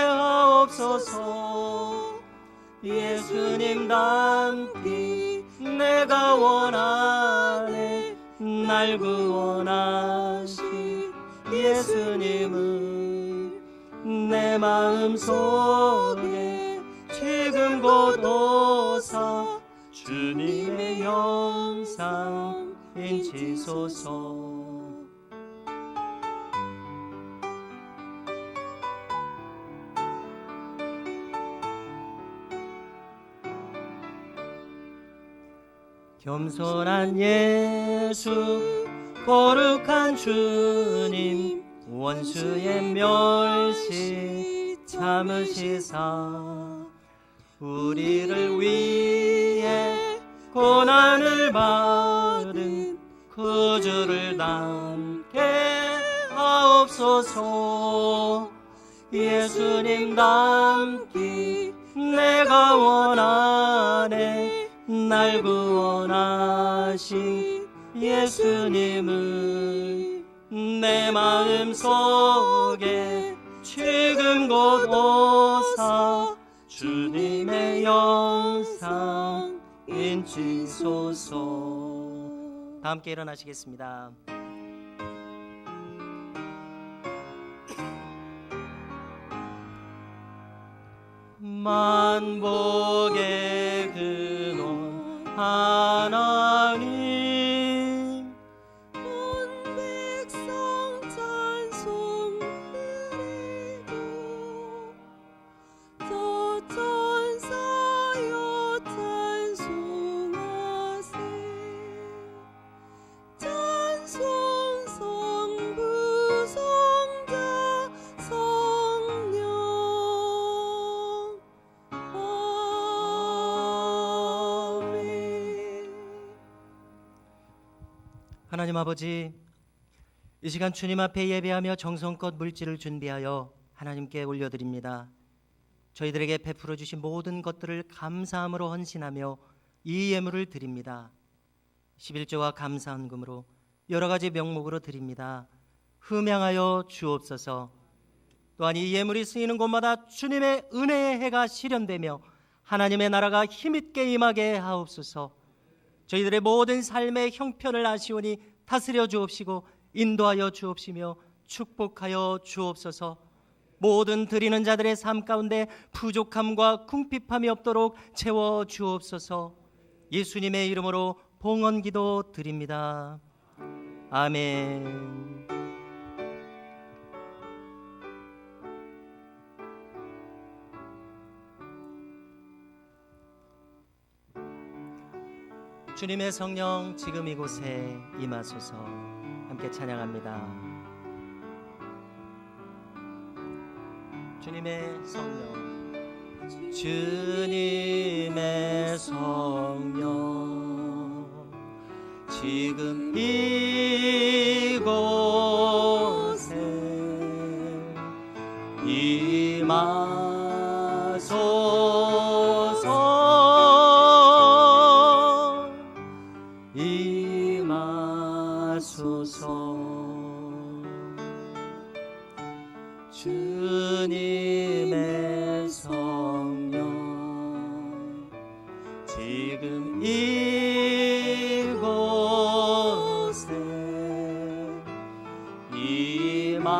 하옵소서. 예수님 닮기 내가 원하네. 날 구원하신 예수님을 내 마음속에 지금 고도사 주님의 형상 인치소서. 겸손한 예수 거룩한 주님 원수의 멸시 참으시사 우리를 위해 고난을 받은 구주를 닮게 하옵소서. 예수님 닮기 내가 원하네. 날 구원하신 예수님을 내 마음속에 지금 고도사 주님의 형상 인치소서. 다 함께 일어나시겠습니다. 만복의 근원 하나님 온 백성 찬송 드리고 저 천사여 찬송하세. 찬송 성부 성자 성령 아멘. 하나님 아버지, 이 시간 주님 앞에 예배하며 정성껏 물질을 준비하여 하나님께 올려드립니다. 저희들에게 베풀어 주신 모든 것들을 감사함으로 헌신하며 이 예물을 드립니다. 11조와 감사헌금으로 여러 가지 명목으로 드립니다. 흠양하여 주옵소서. 또한 이 예물이 쓰이는 곳마다 주님의 은혜의 해가 실현되며 하나님의 나라가 힘있게 임하게 하옵소서. 저희들의 모든 삶의 형편을 아시오니 다스려 주옵시고 인도하여 주옵시며 축복하여 주옵소서. 모든 드리는 자들의 삶 가운데 부족함과 궁핍함이 없도록 채워 주옵소서. 예수님의 이름으로 봉헌기도 드립니다. 아멘. 주님의 성령 지금 이곳에 임하소서. 함께 찬양합니다. 주님의 성령, 주님의 성령 지금 이곳에 임하소서. 임하소서. 주님의 성령 지금 이곳에 임하소서.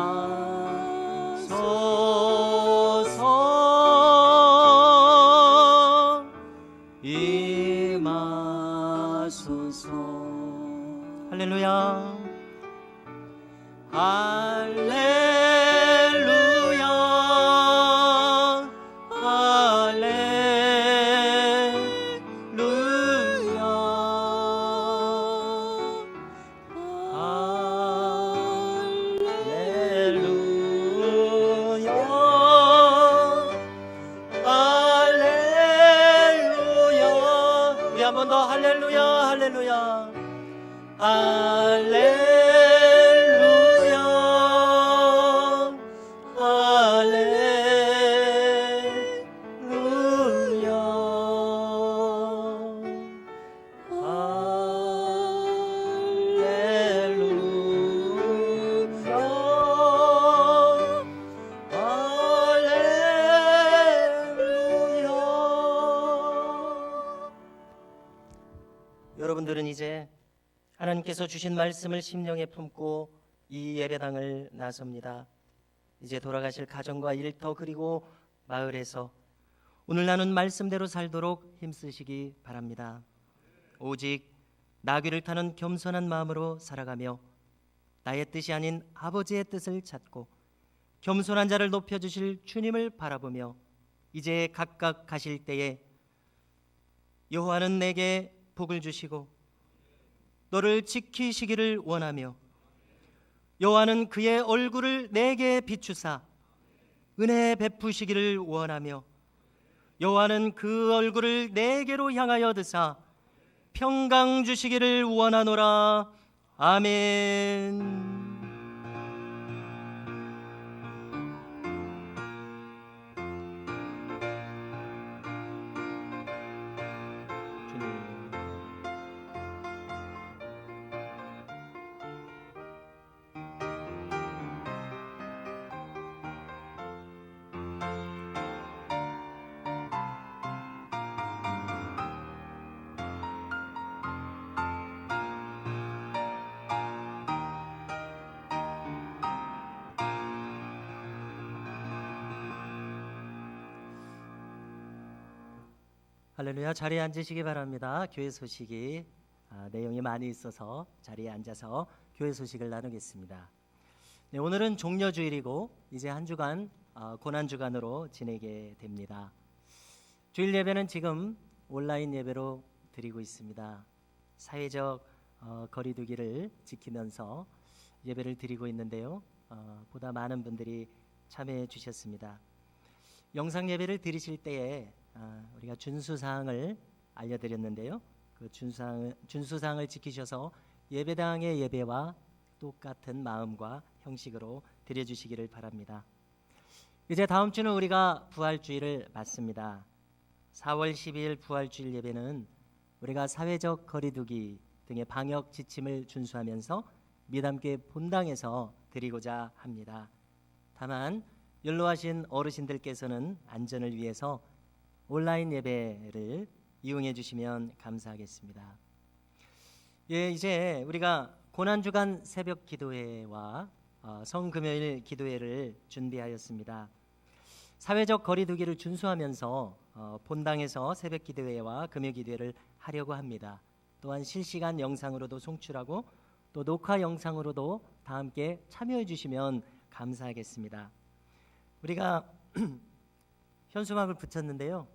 한 번 더 할렐루야 할렐루야 할렐루야 여러분들은 이제 하나님께서 주신 말씀을 심령에 품고 이 예배당을 나섭니다. 이제 돌아가실 가정과 일터 그리고 마을에서 오늘 나눈 말씀대로 살도록 힘쓰시기 바랍니다. 오직 나귀를 타는 겸손한 마음으로 살아가며 나의 뜻이 아닌 아버지의 뜻을 찾고 겸손한 자를 높여주실 주님을 바라보며 이제 각각 가실 때에 여호와는 내게 복을 주시고 너를 지키시기를 원하며 여호와는 그의 얼굴을 내게 비추사 은혜 베푸시기를 원하며 여호와는 그 얼굴을 내게로 향하여 드사 평강 주시기를 원하노라. 아멘. 할렐루야. 자리에 앉으시기 바랍니다. 교회 소식이 내용이 많이 있어서 자리에 앉아서 교회 소식을 나누겠습니다. 네, 오늘은 종려주일이고 이제 한 주간 고난주간으로 지내게 됩니다. 주일 예배는 지금 온라인 예배로 드리고 있습니다. 사회적 거리두기를 지키면서 예배를 드리고 있는데요. 보다 많은 분들이 참여해 주셨습니다. 영상 예배를 드리실 때에 우리가 준수사항을 알려드렸는데요. 그 준수사항을 지키셔서 예배당의 예배와 똑같은 마음과 형식으로 드려주시기를 바랍니다. 이제 다음 주는 우리가 부활주일을 맞습니다. 4월 12일 부활주일 예배는 우리가 사회적 거리두기 등의 방역 지침을 준수하면서 미담교회 본당에서 드리고자 합니다. 다만 연로하신 어르신들께서는 안전을 위해서 온라인 예배를 이용해 주시면 감사하겠습니다. 예, 이제 우리가 고난주간 새벽 기도회와 성금요일 기도회를 준비하였습니다. 사회적 거리두기를 준수하면서 본당에서 새벽 기도회와 금요 기도회를 하려고 합니다. 또한 실시간 영상으로도 송출하고 또 녹화 영상으로도 다 함께 참여해 주시면 감사하겠습니다. 우리가 현수막을 붙였는데요.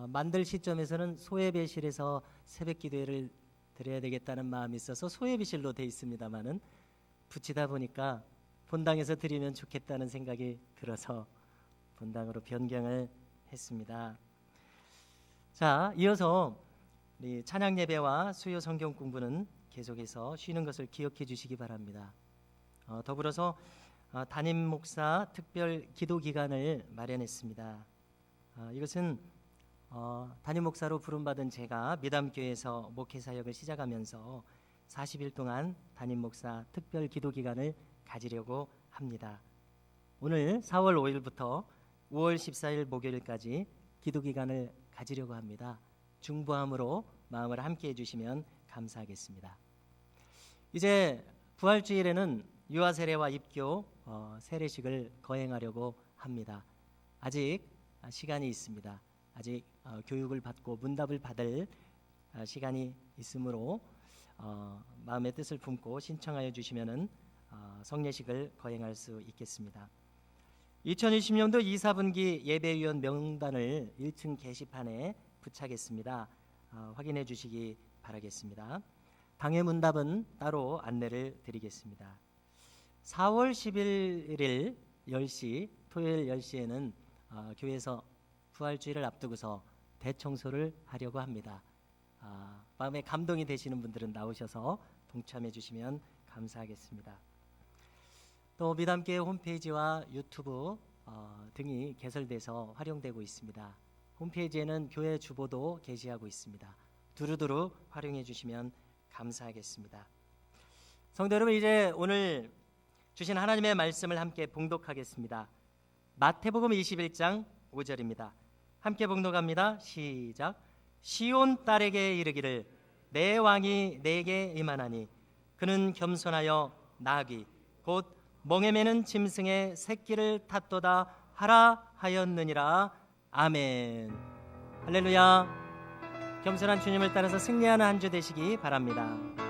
만들 시점에서는 소예배실에서 새벽 기도회를 드려야 되겠다는 마음이 있어서 소예배실로 돼 있습니다만은 붙이다 보니까 본당에서 드리면 좋겠다는 생각이 들어서 본당으로 변경을 했습니다. 자, 이어서 우리 찬양 예배와 수요 성경 공부는 계속해서 쉬는 것을 기억해 주시기 바랍니다. 더불어서 담임 목사 특별 기도 기간을 마련했습니다. 이것은 담임 목사로 부름받은 제가 미담교회에서 목회 사역을 시작하면서 40일 동안 담임 목사 특별 기도 기간을 가지려고 합니다. 오늘 4월 5일부터 5월 14일 목요일까지 기도 기간을 가지려고 합니다. 중보함으로 마음을 함께 해주시면 감사하겠습니다. 이제 부활주일에는 유아 세례와 입교 세례식을 거행하려고 합니다. 아직 시간이 있습니다. 아직 교육을 받고 문답을 받을 시간이 있으므로 마음의 뜻을 품고 신청하여 주시면은 성례식을 거행할 수 있겠습니다. 2020년도 2, 4분기 예배위원 명단을 1층 게시판에 부착했습니다. 확인해 주시기 바라겠습니다. 당회 문답은 따로 안내를 드리겠습니다. 4월 11일 10시 토요일 10시에는 교회에서 부활주일을 앞두고서 대청소를 하려고 합니다. 마음에 감동이 되시는 분들은 나오셔서 동참해 주시면 감사하겠습니다. 또 미담교회 홈페이지와 유튜브 등이 개설돼서 활용되고 있습니다. 홈페이지에는 교회 주보도 게시하고 있습니다. 두루두루 활용해 주시면 감사하겠습니다. 성도 여러분, 이제 오늘 주신 하나님의 말씀을 함께 봉독하겠습니다. 마태복음 21장 5절입니다. 함께 봉독합니다. 시작. 시온 딸에게 이르기를 내 왕이 내게 임하나니 그는 겸손하여 나귀 곧 멍에 매는 짐승의 새끼를 탔도다 하라 하였느니라. 아멘. 할렐루야. 겸손한 주님을 따라서 승리하는 한 주 되시기 바랍니다.